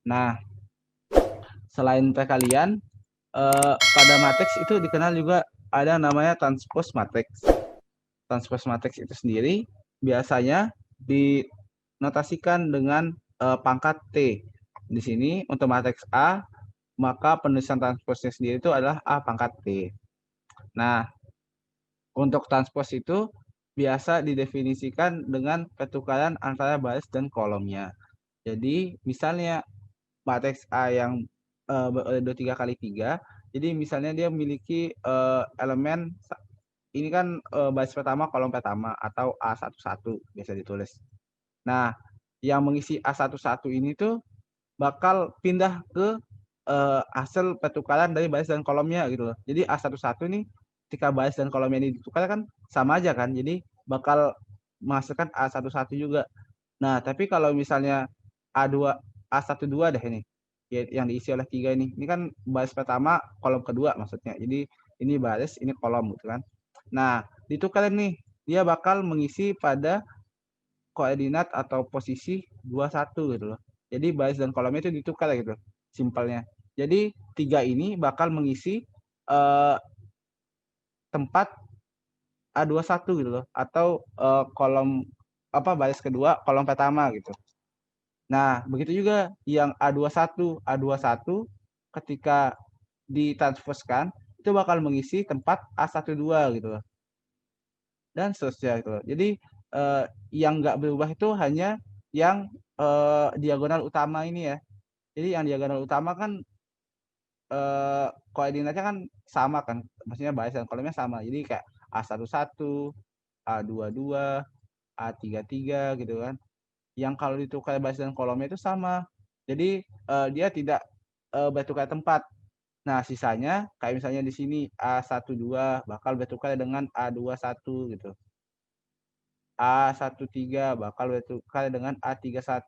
Nah, selain perkalian, pada matriks itu dikenal juga ada namanya transpose matriks. Transpose matriks itu sendiri biasanya dinotasikan dengan pangkat T. Di sini untuk matriks A, maka penulisan transposnya sendiri itu adalah A pangkat T. Nah, untuk transpose itu biasa didefinisikan dengan pertukaran antara baris dan kolomnya. Jadi, misalnya matriks A yang berordo 3 kali 3, jadi misalnya dia memiliki elemen ini kan baris pertama kolom pertama atau A11 biasa ditulis. Nah, yang mengisi A11 ini tuh bakal pindah ke hasil pertukaran dari baris dan kolomnya gitu loh. Jadi A11 ini ketika baris dan kolomnya ini ditukar kan sama aja kan. Jadi bakal menghasilkan A11 juga. Nah, tapi kalau misalnya A2 A12 deh ini yang diisi oleh 3 ini. Ini kan baris pertama, kolom kedua maksudnya. Jadi ini baris, ini kolom gitu kan. Nah, ditukar nih, dia bakal mengisi pada koordinat atau posisi 21 gitu loh. Jadi baris dan kolomnya itu ditukar gitu, simpelnya. Jadi 3 ini bakal mengisi tempat A21 gitu loh, atau kolom apa baris kedua, kolom pertama gitu. Nah, begitu juga yang A21 ketika ditransposkan itu bakal mengisi tempat A12 gitu loh. Dan seterusnya gitu loh. Jadi yang nggak berubah itu hanya yang diagonal utama ini ya. Jadi yang diagonal utama kan koordinatnya kan sama kan, maksudnya baris dan kolomnya sama. Jadi kayak A11, A22, A33 gitu kan. Yang kalau ditukar baris dan kolomnya itu sama. Jadi dia tidak bertukar tempat. Nah, sisanya kayak misalnya di sini A12 bakal bertukar dengan A21 gitu. A13 bakal bertukar dengan A31.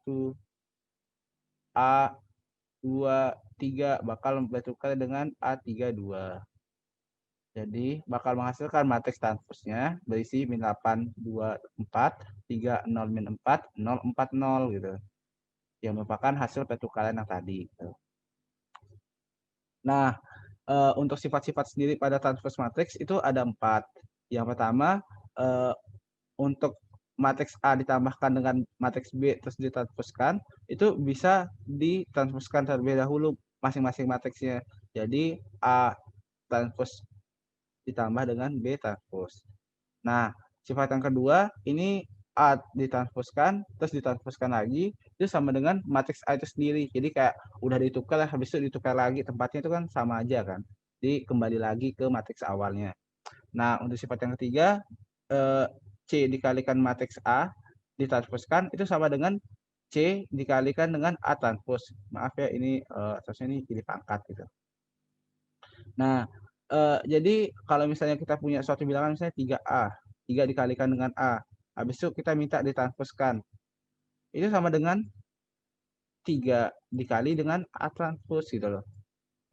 A23 bakal bertukar dengan A32. Jadi bakal menghasilkan matriks transposnya berisi min 8, 2, 4, 3, 0, min 4, 0, 4, 0 gitu. Yang merupakan hasil pertukaran yang tadi. Gitu. Nah, untuk sifat-sifat sendiri pada transpose matriks itu ada 4. Yang pertama, untuk matriks A ditambahkan dengan matriks B terus ditransposkan, itu bisa ditransposkan terlebih dahulu masing-masing matriksnya. Jadi A transpos ditambah dengan B transpos. Nah, sifat yang kedua ini A ditransposkan terus ditransposkan lagi itu sama dengan matriks A itu sendiri. Jadi kayak udah ditukar habis itu ditukar lagi tempatnya itu kan sama aja kan. Jadi kembali lagi ke matriks awalnya. Nah, untuk sifat yang ketiga C dikalikan matriks A ditransposkan itu sama dengan C dikalikan dengan A transpos. Maaf ya ini harusnya ini pilih pangkat gitu. Nah, jadi kalau misalnya kita punya suatu bilangan misalnya 3A, 3 dikalikan dengan A, habis itu kita minta ditransposkan. Itu sama dengan 3 dikali dengan A transpos gitu loh.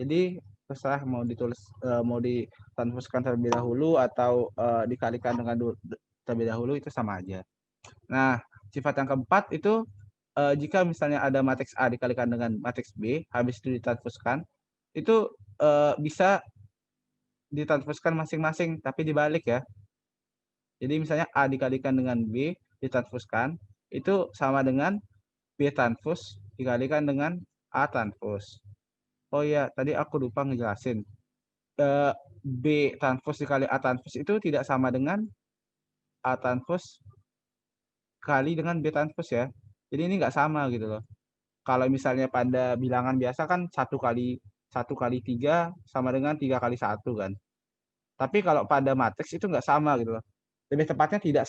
Jadi terserah mau ditulis mau ditransposkan terlebih dahulu atau dikalikan dengan terlebih dahulu itu sama aja. Nah, sifat yang keempat itu jika misalnya ada matriks A dikalikan dengan matriks B, habis itu ditransposkan, itu bisa ditransposkan masing-masing, tapi dibalik ya. Jadi misalnya A dikalikan dengan B ditransposkan, itu sama dengan B transpos dikalikan dengan A transpos. Oh iya, tadi aku lupa ngejelasin. B transpos dikali A transpos itu tidak sama dengan A transpos kali dengan B transpos ya. Jadi ini nggak sama gitu loh. Kalau misalnya pada bilangan biasa kan satu kali 3 sama dengan 3 kali 1 kan. Tapi kalau pada matriks itu nggak sama gitu loh. Lebih tepatnya tidak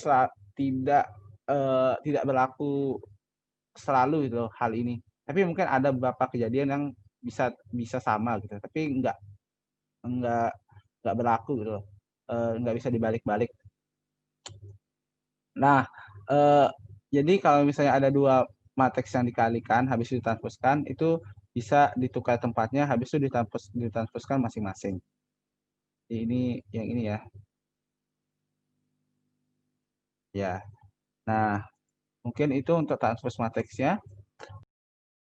berlaku selalu gitu loh hal ini. Tapi mungkin ada beberapa kejadian yang bisa bisa sama gitu. Tapi nggak nggak berlaku gitu loh. Nggak bisa dibalik-balik. Nah, eh, jadi kalau misalnya ada dua matriks yang dikalikan, habis itu ditransposkan, itu bisa ditukar tempatnya, habis itu ditransposkan masing-masing. Ini yang ini ya. Ya. Nah, mungkin itu untuk transpos matriksnya.